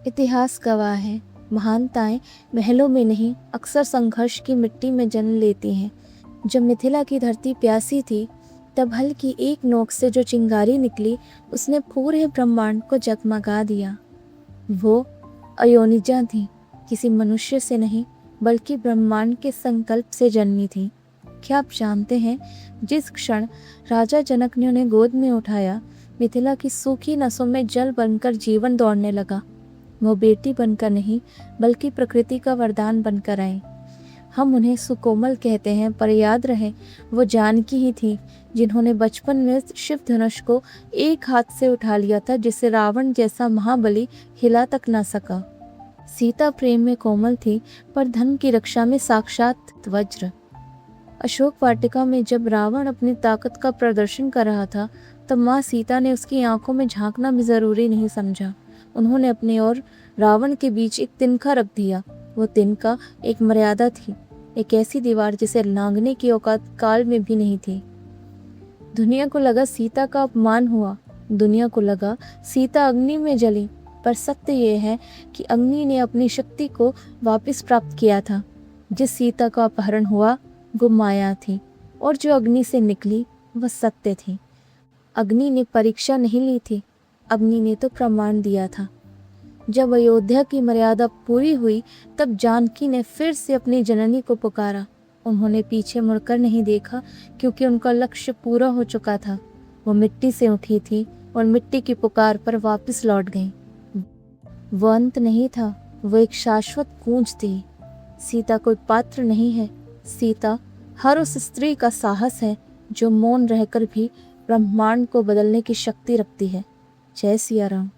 इतिहास गवाह है, महानताएं महलों में नहीं अक्सर संघर्ष की मिट्टी में जन्म लेती हैं। जब मिथिला की धरती प्यासी थी, तब हल की एक नोक से जो चिंगारी निकली, उसने पूरे ब्रह्मांड को जगमगा दिया। वो अयोनिजा थी, किसी मनुष्य से नहीं बल्कि ब्रह्मांड के संकल्प से जन्मी थी। क्या आप जानते हैं, जिस क्षण राजा जनक ने उन्हें गोद में उठाया, मिथिला की सूखी नसों में जल बनकर जीवन दौड़ने लगा। वो बेटी बनकर नहीं बल्कि प्रकृति का वरदान बनकर आई। हम उन्हें सुकोमल कहते हैं, पर याद रहे वो जानकी ही थी जिन्होंने बचपन में शिव धनुष को एक हाथ से उठा लिया था, जिससे रावण जैसा महाबली हिला तक ना सका। सीता प्रेम में कोमल थी, पर धर्म की रक्षा में साक्षात वज्र। अशोक वाटिका में जब रावण अपनी ताकत का प्रदर्शन कर रहा था, तब माँ सीता ने उसकी आंखों में झांकना भी जरूरी नहीं समझा। उन्होंने अपने और रावण के बीच एक तिनका रख दिया। वो तिनका एक मर्यादा थी, एक ऐसी दीवार जिसे लांघने की औकात काल में भी नहीं थी। दुनिया को लगा सीता का अपमान हुआ, दुनिया को लगा सीता अग्नि में जली, पर सत्य ये है कि अग्नि ने अपनी शक्ति को वापस प्राप्त किया था। जिस सीता का अपहरण हुआ वो माया थी, और जो अग्नि से निकली वह सत्य थी। अग्नि ने परीक्षा नहीं ली थी, अग्नि ने तो प्रमाण दिया था। जब अयोध्या की मर्यादा पूरी हुई, तब जानकी ने फिर से अपनी जननी को पुकारा। उन्होंने पीछे मुड़कर नहीं देखा, क्योंकि उनका लक्ष्य पूरा हो चुका था। वो मिट्टी से उठी थी और मिट्टी की पुकार पर वापस लौट गई। वो अंत नहीं था, वो एक शाश्वत गूंज थी। सीता कोई पात्र नहीं है, सीता हर उस स्त्री का साहस है जो मौन रहकर भी ब्रह्मांड को बदलने की शक्ति रखती है। जय सिया राम।